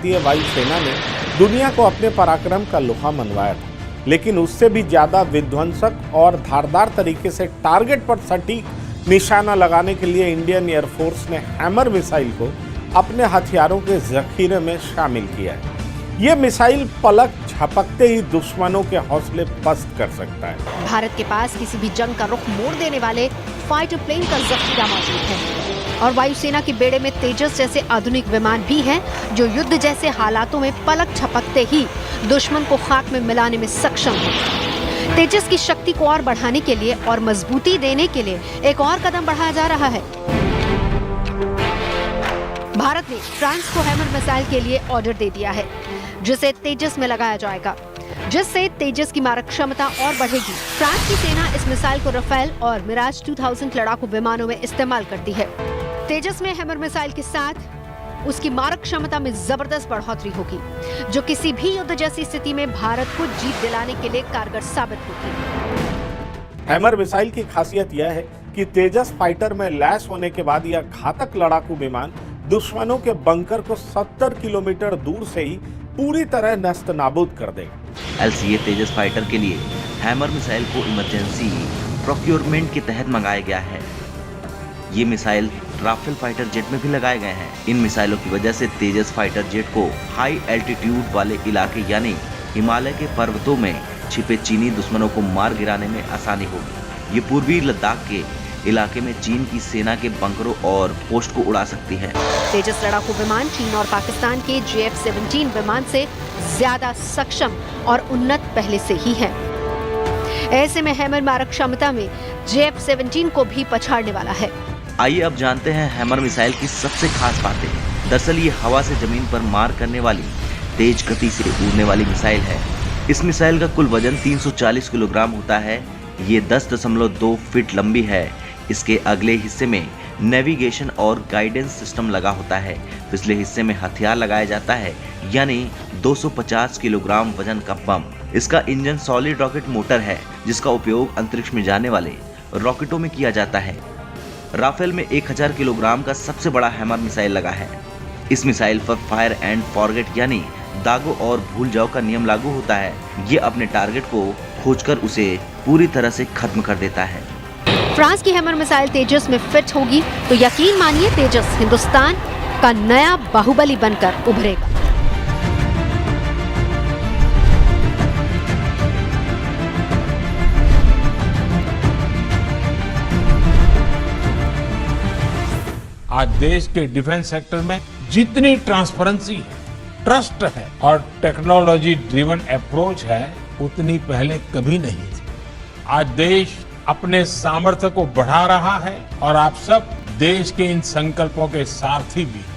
भारतीय वायुसेना ने दुनिया को अपने पराक्रम का लोहा मनवाया था, लेकिन उससे भी ज्यादा विध्वंसक और धारदार तरीके से टारगेट पर सटीक निशाना लगाने के लिए इंडियन एयरफोर्स ने हैमर मिसाइल को अपने हथियारों के जखीरे में शामिल किया है। ये मिसाइल पलक झपकते ही दुश्मनों के हौसले पस्त कर सकता है। भारत के पास किसी भी जंग का रुख मोड़ देने वाले फाइटर प्लेन का जखीरा मौजूद है और वायुसेना के बेड़े में तेजस जैसे आधुनिक विमान भी हैं जो युद्ध जैसे हालातों में पलक झपकते ही दुश्मन को खाक में मिलाने में सक्षम है। तेजस की शक्ति को और बढ़ाने के लिए और मजबूती देने के लिए एक और कदम बढ़ाया जा रहा है। भारत ने फ्रांस को हैमर मिसाइल के लिए ऑर्डर दे दिया है, जिसे तेजस में लगाया जाएगा, जिससे तेजस की मारक क्षमता और बढ़ेगी। फ्रांस की सेना इस मिसाइल को राफेल और मिराज 2000 लड़ाकू विमानों में इस्तेमाल करती है। तेजस में हैमर मिसाइल के साथ उसकी मारक क्षमता में जबरदस्त बढ़ोतरी होगी, जो किसी भी युद्ध जैसी स्थिति में भारत को जीत दिलाने के लिए कारगर साबित होगी। हैमर मिसाइल की खासियत यह है कि तेजस फाइटर में लैस होने के बाद यह घातक लड़ाकू विमान दुश्मनों के बंकर को 70 किलोमीटर दूर से ही पूरी तरह नष्ट नाबूद कर देगा। LCA तेजस फाइटर के लिए हैमर मिसाइल को इमरजेंसी प्रोक्योरमेंट के तहत मंगाया गया है। ये मिसाइल राफेल फाइटर जेट में भी लगाए गए हैं। इन मिसाइलों की वजह से तेजस फाइटर जेट को हाई एल्टीट्यूड वाले इलाके यानी हिमालय के पर्वतों में छिपे चीनी दुश्मनों को मार गिराने में आसानी होगी। ये पूर्वी लद्दाख के इलाके में चीन की सेना के बंकरों और पोस्ट को उड़ा सकती है। तेजस लड़ाकू विमान चीन और पाकिस्तान के JF-17 विमान से ज्यादा सक्षम और उन्नत पहले से ही है। ऐसे में हैमर मारक क्षमता में JF-17 को भी पछाड़ने वाला है। आइए अब जानते हैं हैमर मिसाइल की सबसे खास बातें। दरअसल ये हवा से जमीन पर मार करने वाली तेज गति से उड़ने वाली मिसाइल है। इस मिसाइल का कुल वजन 340 किलोग्राम होता है। ये 10.2 फीट लंबी है। इसके अगले हिस्से में नेविगेशन और गाइडेंस सिस्टम लगा होता है। पिछले हिस्से में हथियार लगाया जाता है, यानी 250 किलोग्राम वजन का बम। इसका इंजन सॉलिड रॉकेट मोटर है, जिसका उपयोग अंतरिक्ष में जाने वाले रॉकेटों में किया जाता है। राफेल में 1000 किलोग्राम का सबसे बड़ा हैमर मिसाइल लगा है। इस मिसाइल पर फायर एंड फॉरगेट यानी दागो और भूल जाओ का नियम लागू होता है। ये अपने टारगेट को खोजकर उसे पूरी तरह से खत्म कर देता है। फ्रांस की हैमर मिसाइल तेजस में फिट होगी तो यकीन मानिए तेजस हिंदुस्तान का नया बाहुबली बनकर उभरेगा। आज देश के डिफेंस सेक्टर में जितनी ट्रांसपेरेंसी है, ट्रस्ट है और टेक्नोलॉजी ड्रिवन अप्रोच है, उतनी पहले कभी नहीं थी। आज देश अपने सामर्थ्य को बढ़ा रहा है और आप सब देश के इन संकल्पों के सारथी भी हैं।